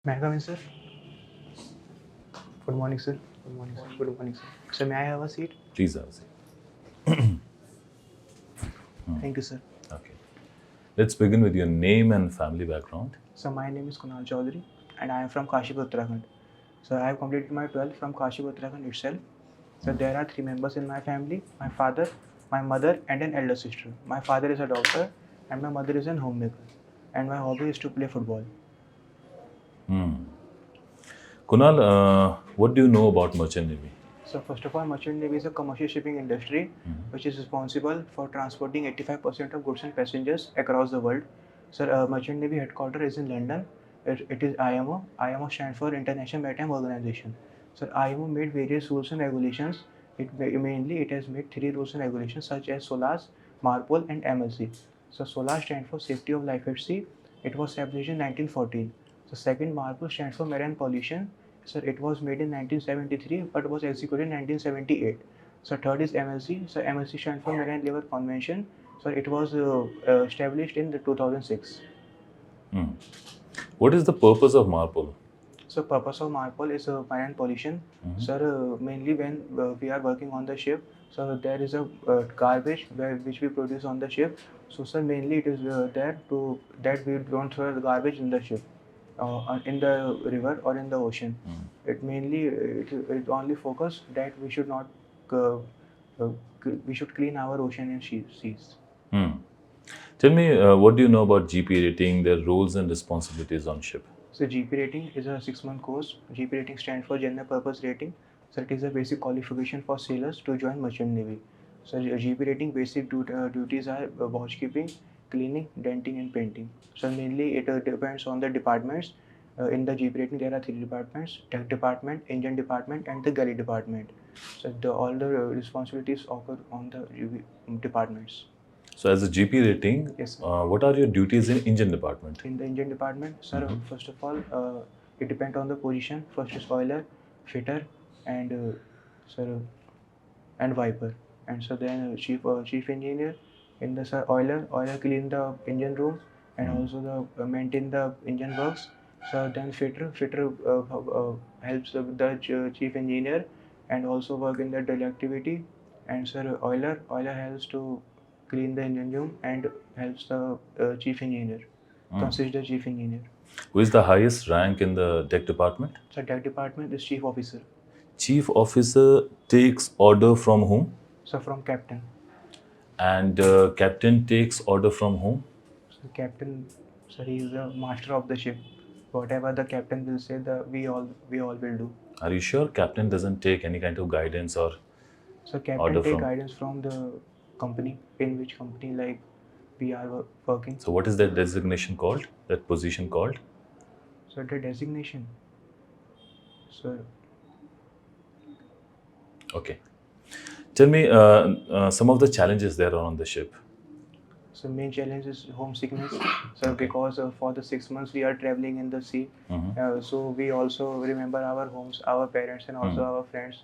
May I come in, sir? Good morning, sir. Good morning, sir. Good morning, sir. Sir, may I have a seat? Please have a seat. Thank you, sir. Okay. Let's begin with your name and family background. So, my name is Kunal Chaudhary and I am from Kashipur, Uttarakhand. So, I have completed my 12th from Kashipur, Uttarakhand itself. So, there are 3 members in my family: my father, my mother, and an elder sister. My father is a doctor and my mother is a homemaker. And my hobby is to play football. Kunal, what do you know about Merchant Navy? So, first of all, Merchant Navy is a commercial shipping industry which is responsible for transporting 85% of goods and passengers across the world. Sir, Merchant Navy headquarters is in London. It is IMO. IMO stands for International Maritime Organization. Sir, IMO made various rules and regulations. It has made 3 rules and regulations such as SOLAS, MARPOL, and MLC. So, SOLAS stands for Safety of Life at Sea. It was established in 1914. So, second, MARPOL stands for Marine Pollution. Sir, it was made in 1973 but was executed in 1978. So, third is MLC. So, MLC stands for Marine Labour Convention. So, it was established in the 2006. What is the purpose of MARPOL? So, purpose of MARPOL is marine pollution. Sir, mainly when we are working on the ship, so there is a garbage which we produce on the ship. So, sir, mainly it is there to that we don't throw the garbage in the ship, in the river or in the ocean. It mainly it only focus that we should not we should clean our ocean and seas. Tell me, what do you know about GP rating, their roles and responsibilities on ship? So GP rating is a 6-month course. GP rating stands for General Purpose Rating. So it is a basic qualification for sailors to join Merchant Navy. So GP rating basic duties are watchkeeping, cleaning, denting, and painting. So mainly it depends on the departments. In the GP rating, there are 3 departments: tech department, engine department, and the galley department. So all the responsibilities occur on the departments. So, as a GP rating, Yes, sir. What are your duties in engine department? In the engine department, sir, first of all, it depends on the position. First is oiler, fitter, and sir, and wiper. And so then chief engineer in the oiler clean the engine room and also the maintain the engine works. So then fitter helps the chief engineer and also work in the daily activity. And sir, oiler helps to clean the engine room and helps the chief engineer. Consider chief engineer. Who is the highest rank in the deck department? So deck department is chief officer. Chief officer takes order from whom? So from captain. And captain takes order from whom? So captain, so he is the master of the ship. Whatever the captain will say, we all will do. Are you sure captain doesn't take any kind of guidance or So captain order take from? guidance from the company, in which company like we are working. So, what is that designation called? That position called? So the designation. So Okay. Tell me some of the challenges there are on the ship. So main challenge is homesickness. So because for the 6 months we are traveling in the sea, so we also remember our homes, our parents, and also our friends.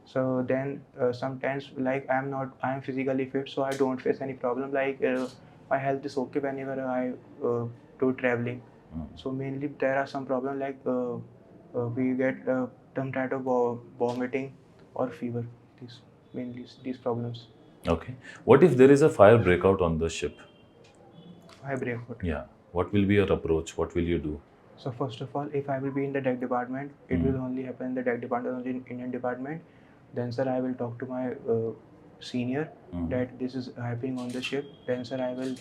So then sometimes like I am physically fit, so I don't face any problem. Like my health is okay whenever I do traveling. So mainly there are some problem like we get some type of vomiting or fever. These problems. Okay. What if there is a fire breakout on the ship? I breakout. Yeah. What will be your approach? What will you do? So first of all, if I will be in the deck department, it will only happen in the deck department or in Indian department. Then sir, I will talk to my senior that this is happening on the ship. Then sir, I will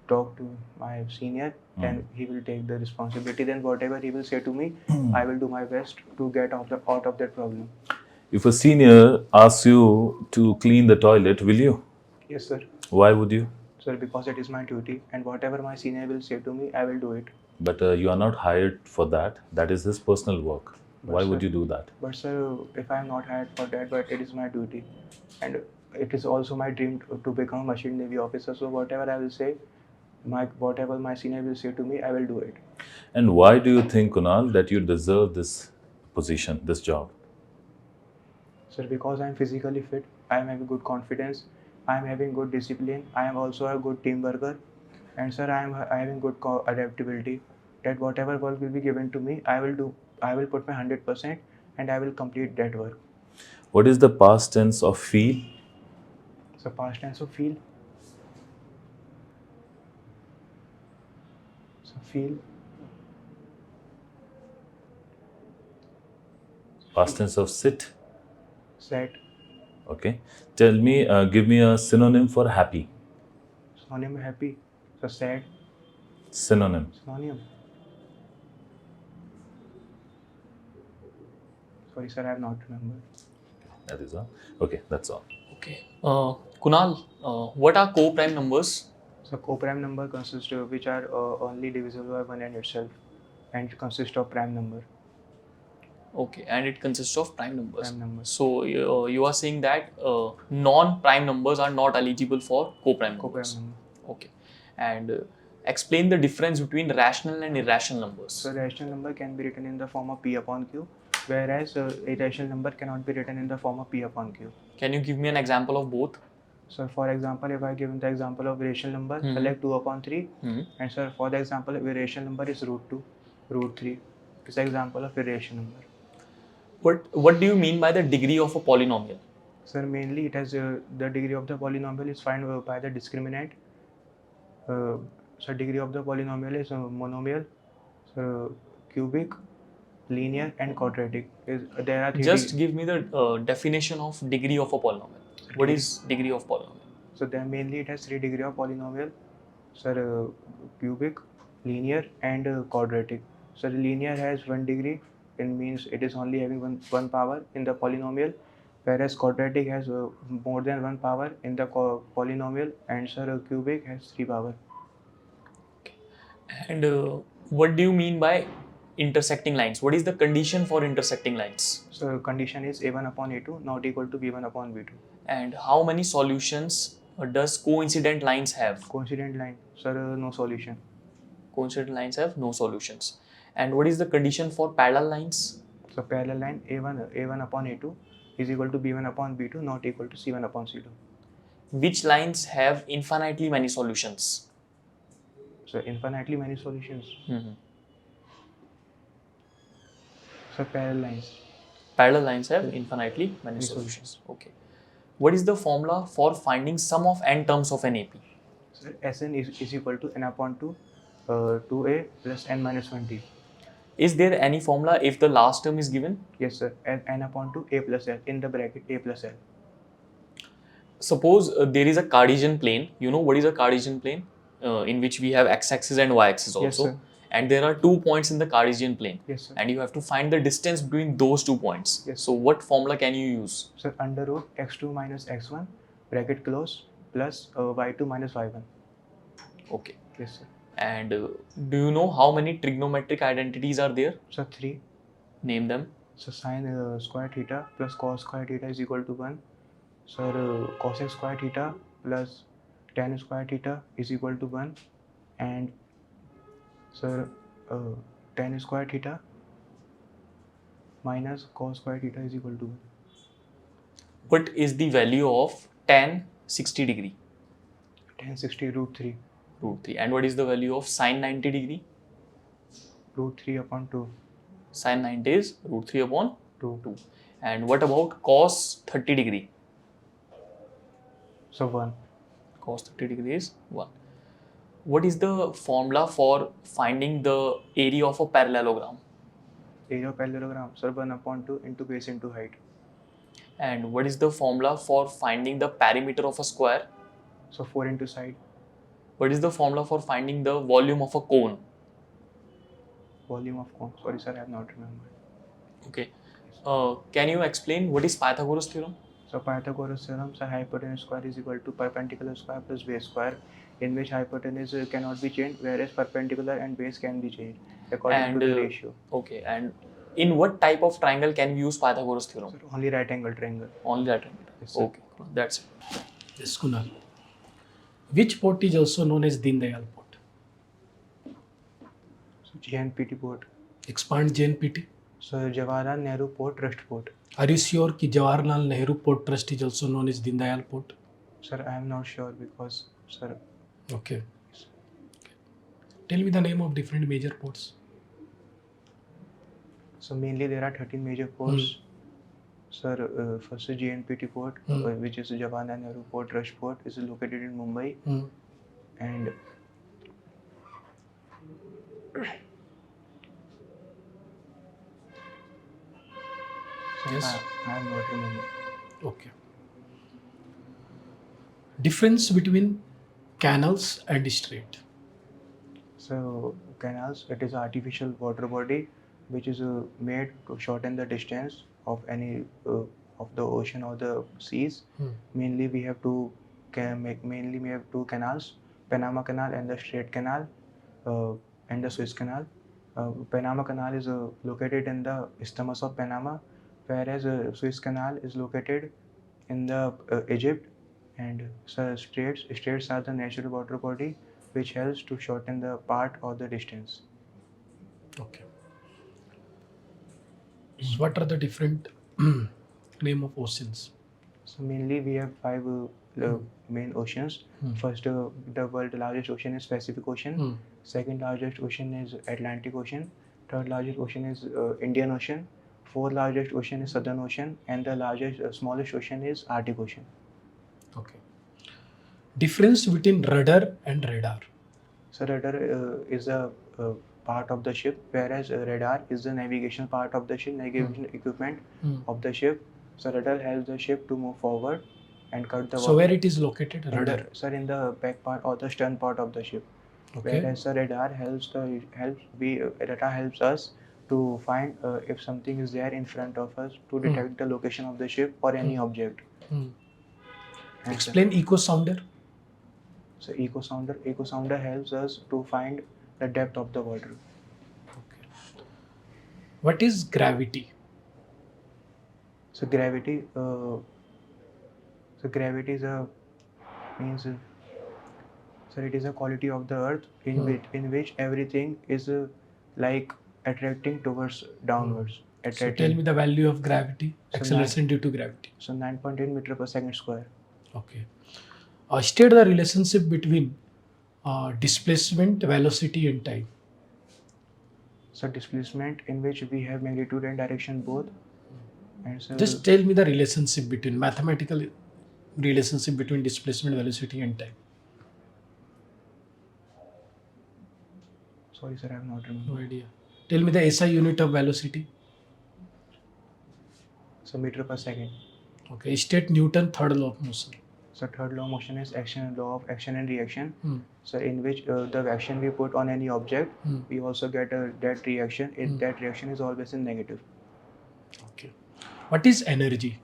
talk to my senior. Then he will take the responsibility. Then whatever he will say to me, I will do my best to get out of that problem. If a senior asks you to clean the toilet, will you? Yes, sir. Why would you? Sir, because it is my duty, and whatever my senior will say to me, I will do it. But you are not hired for that. That is his personal work. Why would you do that? But sir, if I am not hired for that, but it is my duty, and it is also my dream to become a Merchant Navy officer. So whatever I will say, whatever my senior will say to me, I will do it. And why do you think, Kunal, that you deserve this position, this job? Sir, because I am physically fit, I am having good confidence, I am having good discipline, I am also a good team worker, and sir, I am having good adaptability. that whatever work will be given to me, I will put my 100% and I will complete that work. What is the past tense of feel? So past tense of feel. So feel. Past tense of sit. Sad. Okay. Tell me, give me a synonym for happy. Synonym happy. So sad. Synonym. Synonym. Sorry, sir, I have not remembered. That is all. Okay, that's all. Okay. Kunal, what are co-prime numbers? So co-prime number consists of which are only divisible by 1 and itself, and consist of prime number. Okay, and it consists of prime numbers. Prime numbers. So you are saying that non-prime numbers are not eligible for co-prime Co-prime numbers. number. Okay, and explain the difference between rational and irrational numbers. So rational number can be written in the form of P upon Q, whereas irrational number cannot be written in the form of P upon Q. Can you give me an example of both? So for example, if I give the example of rational number, select 2 upon 3, and sir, for the example of irrational number is root 2, root 3. This example of irrational number. What do you mean by the degree of a polynomial? Sir, mainly it has the degree of the polynomial is found by the discriminant. So degree of the polynomial is monomial, so cubic, linear, and quadratic. There are three. Just give me the definition of degree of a polynomial. What is degree of polynomial? So then mainly it has 3 degree of polynomial. Sir, cubic, linear, and quadratic. So the linear has 1 degree. It means it is only having one power in the polynomial, whereas quadratic has more than 1 power in the polynomial, and sir, cubic has 3 power. And what do you mean by intersecting lines? What is the condition for intersecting lines? So condition is a1 upon a2 not equal to b1 upon b2. And how many solutions does coincident lines have? Coincident line, sir, no solution. Coincident lines have no solutions. And what is the condition for parallel lines? So parallel line a1 upon a2 is equal to b1 upon b2 not equal to c1 upon c2. Which lines have infinitely many solutions? So infinitely many solutions. Mm-hmm. So parallel lines. Parallel lines have infinitely many solutions. Okay. What is the formula for finding sum of n terms of an AP? So Sn is equal to n upon 2, 2a plus n minus 1t. Is there any formula if the last term is given? Yes, sir. N upon 2 a plus l in the bracket a plus l. Suppose there is a Cartesian plane. You know what is a Cartesian plane? In which we have x-axis and y-axis also. Yes, sir. And there are 2 points in the Cartesian plane. Yes, sir. And you have to find the distance between those 2 points. Yes. So what formula can you use? So under root x2 minus x1 bracket close plus y2 minus y1. Okay. Yes, sir. And do you know how many trigonometric identities are there? So 3. Name them. So sine square theta plus cos square theta is equal to 1. So cosec square theta plus tan square theta is equal to 1. And so tan square theta minus cos square theta is equal to 1. What is the value of tan 60 degree? Tan 60 root 3. Root 3. And what is the value of sine 90 degree? Root 3 upon 2. Sine 90 is root 3 upon 2. 2. And what about cos 30 degree? So 1. Cos 30 degree is 1. What is the formula for finding the area of a parallelogram? Area of parallelogram, sir, 1 upon 2 into base into height. And what is the formula for finding the perimeter of a square? So 4 into side. What is the formula for finding the volume of a cone? Volume of cone. Sorry, sir, I have not remembered. Okay. Can you explain what is Pythagoras theorem? So Pythagoras theorem, so hypotenuse square is equal to perpendicular square plus base square, in which hypotenuse cannot be changed, whereas perpendicular and base can be changed according to the ratio. Okay. And in what type of triangle can we use Pythagoras theorem? So only right angle triangle. Only that triangle. Yes, sir. Okay. That's it. Yes, Kunal. Which port is also known as Deen Dayal port? So JNPT port. Expand JNPT. So Jawaharlal Nehru Port Trust Port. Are you sure कि Jawaharlal Nehru Port Trust is also known as Deen Dayal port? Sir, I am not sure because, sir. Okay. Tell me the name of different major ports. So mainly there are 13 major ports. Sir, first is JNPT port, which is Jawaharlal Nehru Port, Rush Port, is located in Mumbai. And Yes. I am not remembering. Okay. Difference between canals and strait. So canals, it is artificial water body which is made to shorten the distance of any of the ocean or the seas. Mainly we have two canals, Panama Canal and the Strait Canal, and the Suez Canal. Panama Canal is located in the Isthmus of Panama, whereas Suez Canal is located in the Egypt. And straits are the natural water body which helps to shorten the part or the distance. Okay. So what are the different name of oceans? So mainly we have five main oceans. First, the world largest ocean is Pacific Ocean. Second largest ocean is Atlantic Ocean. Third largest ocean is Indian Ocean. Fourth largest ocean is Southern Ocean, and the smallest ocean is Arctic Ocean. Okay. Difference between rudder and radar. So rudder is a part of the ship, whereas radar is the navigation part of the ship, navigation equipment of the ship. So rudder helps the ship to move forward and cut the So where it is located? Rudder. Sir, in the back part or the stern part of the ship. Okay. Whereas the radar helps us to find if something is there in front of us, to detect the location of the ship or any object. Explain echo sounder. So echo sounder helps us to find the depth of the water. Okay. What is gravity? So gravity is a means so it is a quality of the earth in which everything is like attracting towards downwards. So tell me the value of gravity, acceleration due to gravity. So 9.8 meter per second square. Okay. State the relationship between displacement, velocity and time. So displacement in which we have magnitude and direction both. And so Just tell me the relationship between mathematical relationship between displacement, velocity and time. sorry sir, I have not remembered. No idea. Tell me the SI unit of velocity. So meter per second. Okay. State Newton third law of motion. So third law of motion is law of action and reaction. So in which the action we put on any object, we also get that reaction. That reaction is always in negative. Okay. What is energy?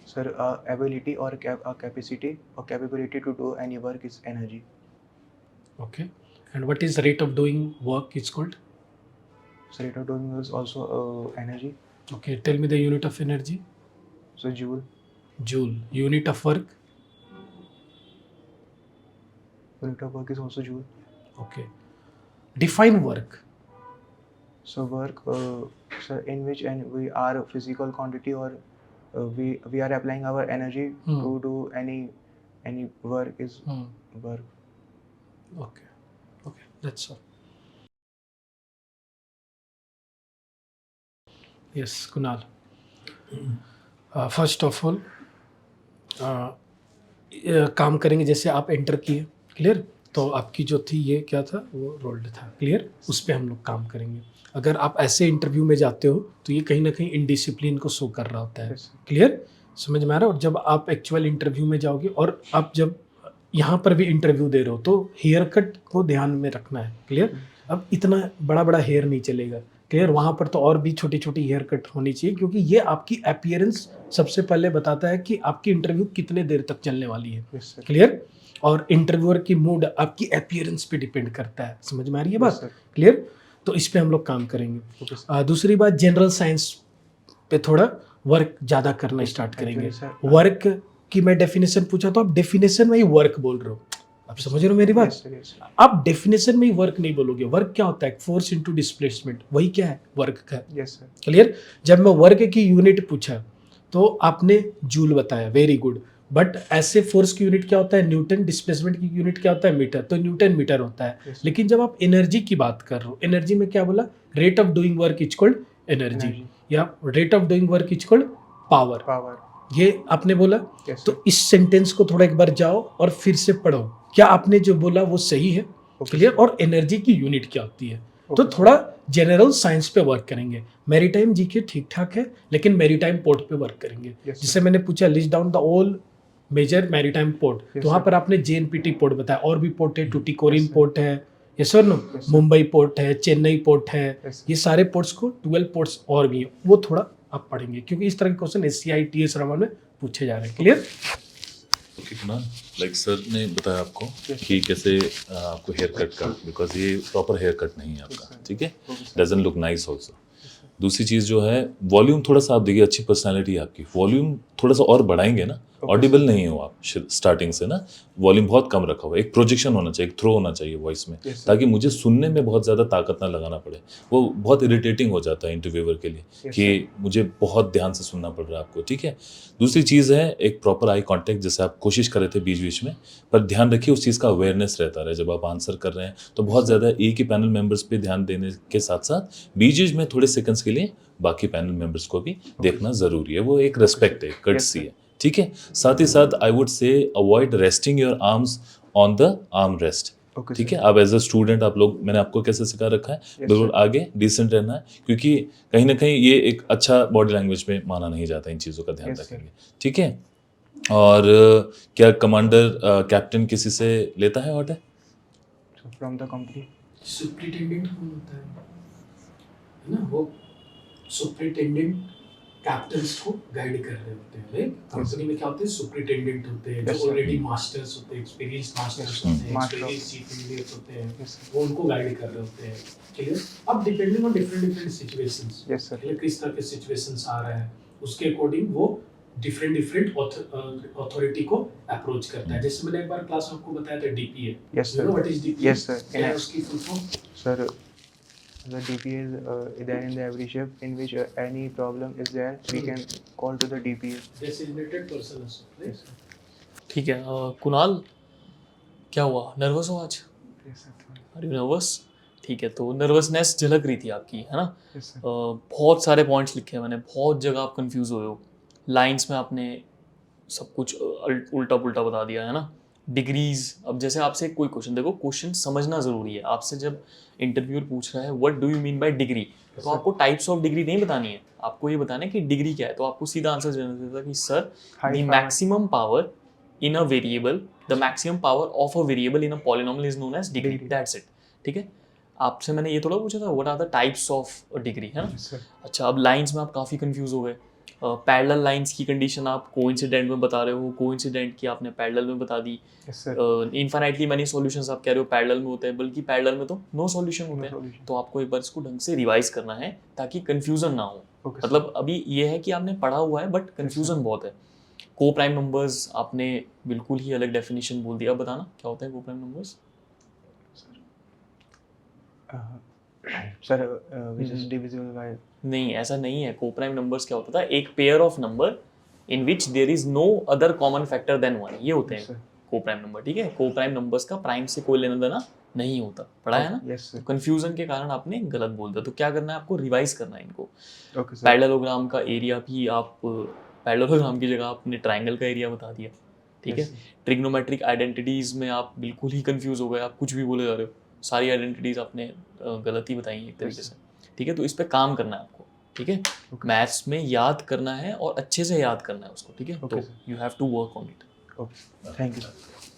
Sir, ability or capacity or capability to do any work is energy. Okay. And what is rate of doing work is called? So rate of doing is also energy. Okay. Tell me the unit of energy. So joule. Joule. Unit of work. Unit of work is also joule. Okay. Define work. So work, so in which we are a physical quantity or we are applying our energy to do any work is work. Okay. Okay. That's all. Yes, Kunal. First of all काम करेंगे जैसे आप enter किए, clear? तो आपकी जो थी ये क्या था, वो रोल्ड था, क्लियर? उस पर हम लोग काम करेंगे. अगर आप ऐसे इंटरव्यू में जाते हो तो ये कहीं ना कहीं इनडिसिप्लिन को शो कर रहा होता है, क्लियर? समझ में आ रहा है? और जब आप एक्चुअल इंटरव्यू में जाओगे और आप जब यहाँ पर भी इंटरव्यू दे रहे हो तो हेयर कट को ध्यान में रखना है, क्लियर? अब इतना बड़ा बड़ा हेयर नहीं चलेगा, क्लियर? वहाँ पर तो और भी छोटी छोटी हेयर कट होनी चाहिए, क्योंकि ये आपकी अपीयरेंस सबसे पहले बताता है कि आपकी इंटरव्यू कितने देर तक चलने वाली है, क्लियर? और इंटरव्यूअर की मूड आपकी अपीयरेंस पे डिपेंड करता है. समझ में आ रही है बात, क्लियर? तो इस पे हम लोग काम करेंगे. दूसरी बात, जनरल साइंस पे थोड़ा वर्क ज़्यादा करना स्टार्ट करेंगे. वर्क की मैं डेफिनेशन पूछा तो आप डेफिनेशन में ही वर्क बोल रहे हो. आप समझ रहे हो मेरी बात? आप डेफिनेशन में ही वर्क नहीं बोलोगे. वर्क क्या होता है? फोर्स इनटू डिस्प्लेसमेंट, वही क्या है? वर्क का. क्लियर? जब मैं वर्क की यूनिट पूछा तो आपने जूल बताया, वेरी गुड. बट ऐसे फोर्स की यूनिट क्या होता है न्यूटन, डिस्प्लेसमेंट की यूनिट क्या होता है मीटर, तो न्यूटन मीटर होता है। Yes. लेकिन जब आप एनर्जी की बात कर रहे हो, एनर्जी में क्या बोला, rate of doing work equal energy, Energy. या rate of doing work equal power, Power. ये आपने बोला। Yes, तो sir. इस सेंटेंस को थोड़ा एक बार जाओ और फिर से पढ़ो, क्या आपने जो बोला वो सही है, Okay, क्लियर, sir. और एनर्जी की यूनिट क्या होती है। तो Okay, थोड़ा जनरल साइंस पे वर्क करेंगे। मैरीटाइम जीके ठीक ठाक है, लेकिन मैरीटाइम पोर्ट पे वर्क करेंगे। Yes, sir. जिससे मैंने पूछा list down the all major maritime port, Yes, तो वहाँ sir. पर आपने जेएनपीटी पोर्ट बताया, और भी पोर्ट है, टूटिकोरिन Yes, sir. पोर्ट है, यस और no, Yes, sir. Mumbai port है, चेन्नई पोर्ट है, Yes, sir. ये सारे पोर्ट्स को 12 पोर्ट्स और भी है, वो थोड़ा आप पढ़ेंगे, क्योंकि इस तरह के क्वेश्चन SCI TS राउंड में पूछे जा रहे हैं। Clear? Okay Kunal, like sir ने बताया आपको Yes. कि कैसे आपको हेयर कट का, बिकॉज ये प्रॉपर हेयर कट नहीं है Yes, आपका, sir. ठीक है, Okay, sir. Doesn't look nice also. दूसरी चीज़ जो है वॉल्यूम थोड़ा सा आप देखिए, अच्छी पर्सनालिटी है आपकी, वॉल्यूम थोड़ा सा और बढ़ाएंगे ना, Okay, ऑडिबल नहीं हो आप स्टार्टिंग से ना, वॉल्यूम बहुत कम रखा हुआ है, एक प्रोजेक्शन होना चाहिए, एक थ्रो होना चाहिए वॉइस में, Yes, sir. ताकि मुझे सुनने में बहुत ज़्यादा ताकत ना लगाना पड़े। वो बहुत इरिटेटिंग हो जाता है इंटरव्यूअर के लिए Yes, कि मुझे बहुत ध्यान से सुनना पड़ रहा है आपको, ठीक है। दूसरी चीज़ है एक प्रॉपर आई कांटेक्ट, जैसे आप कोशिश कर रहे थे बीच बीच में, पर ध्यान रखिए उस चीज़ का अवेयरनेस रहता रहे जब आप आंसर कर रहे हैं, तो बहुत ज़्यादा एक ही पैनल मेंबर्स पे ध्यान देने के साथ साथ बीच बीच में थोड़े सेकंड्स के लिए बाकी पैनल मेंबर्स को भी देखना ज़रूरी है। वो एक रेस्पेक्ट है, कर्टसी है, ठीक है। साथ ही साथ I would say avoid resting your arms on the arm rest, Okay, ठीक sir. है। आप एज अ स्टूडेंट आप लोग, मैंने आपको कैसे सिखा रखा है, Yes, बिल्कुल sir. आगे डिसेंट रहना है, क्योंकि कहीं ना कहीं ये एक अच्छा बॉडी लैंग्वेज में माना नहीं जाता, इन चीज़ों का ध्यान Yes, sir. रखेंगे, ठीक है। और क्या कमांडर कैप्टन किसी से लेता है order? So from the company. Superintendent कौन होता है ना, वो सुप्रिटेंडेंट कैप्टन्स को गाइड कर रहे होते हैं, राइट। कंपनी में क्या होते हैं, सुप्रिटेंडेंट होते हैं, Yes, जो sir. ऑलरेडी मास्टर्स होते हैं, एक्सपीरियंस मास्टर्स होते हैं, Master. एक्सपीरियंस चीफ इंजीनियर्स होते हैं, Yes, sir. वो उनको गाइड कर रहे होते हैं, क्लियर। अब depending on different situations, Yes, sir. किस तरह के सिचुएशंस आ रहा है, उसके अकॉर्डिंग वो डिफरेंट अथॉरिटी को अप्रोच करता है। जैसे मैंने एक बार क्लास में आपको बताया था DPA, Yes, you sir. Know what is DPA? Yes, sir. क्या है In उसकी full form? Sir, the DPA is there in the every shift in which any problem is there, we can call to the DPA. Designated person, right. Yes, sir. ठीक है। कुणाल, क्या हुआ, nervous हो आज? Yes, sir. Are you nervous? ठीक है, तो nervousness झलक रही थी आपकी, है ना। Yes, sir. बहुत सारे पॉइंट्स लिखे हैं मैंने, बहुत जगह आप कंफ्यूज हुए हो, लाइंस में आपने सब कुछ उल्टा पुल्टा बता दिया, है ना। डिग्रीज, अब जैसे आपसे कोई क्वेश्चन, देखो क्वेश्चन समझना ज़रूरी है। आपसे जब इंटरव्यूअर पूछ रहा है what do you mean by degree, तो sir. आपको टाइप्स ऑफ डिग्री नहीं बतानी है, आपको ये बताना है कि डिग्री क्या है। तो आपको सीधा आंसर देना चाहिए कि sir High the power. Maximum power in a variable, the maximum power of a variable in a polynomial is known as degree, Degree. That's it, ठीक है। आपसे मैंने ये थोड़ा पूछा था what are the types of degree, है ना। Yes, sir. अच्छा, अब लाइंस में आप काफ़ी कंफ्यूज हो गए। पैरेलल लाइंस की कंडीशन आप कोइंसिडेंट में बता रहे हो, कोइंसिडेंट की आपने पैरेलल में बता दी। Yes, sir. Infinitely many solutions आप कह रहे हो पैरेलल में होते हैं, बल्कि पैरेलल में तो नो सॉल्यूशन होते No हैं। solution. तो आपको एक बार इसको ढंग से रिवाइज करना है ताकि कंफ्यूजन ना हो। Okay, sir. मतलब अभी ये है कि आपने पढ़ा हुआ है बट कंफ्यूजन बहुत है। को प्राइम नंबर्स आपने बिल्कुल ही अलग डेफिनेशन बोल दिया। अब बताना क्या होता है को prime numbers? Sir, which is divisible by. नहीं, ऐसा नहीं है। को प्राइम नंबर्स क्या होता था, एक pair of number in which there is no other common factor than one, ये होते Yes, हैं sir. को प्राइम नंबर, ठीक है। को प्राइम नंबर्स का प्राइम से कोई लेना देना नहीं होता, पढ़ा है ना। Yes, sir. कंफ्यूजन के कारण आपने गलत बोल दिया, तो क्या करना है आपको, रिवाइज करना है इनको। Okay, sir. पैरेललोग्राम का एरिया भी आप, पैरेललोग्राम की जगह आपने ट्रायंगल का एरिया बता दिया, ठीक है। Yes, sir. ट्रिग्नोमेट्रिक आइडेंटिटीज में आप बिल्कुल ही कंफ्यूज हो गए, आप कुछ भी बोले जा रहे हो, सारी आइडेंटिटीज आपने गलत ही बताई एक तरीके से, ठीक है। तो इस पे काम करना है आपको, ठीक है। Okay. मैथ्स में याद करना है और अच्छे से याद करना है उसको, ठीक है। Okay, तो sir. You have to work on it. Okay. Thank you, sir.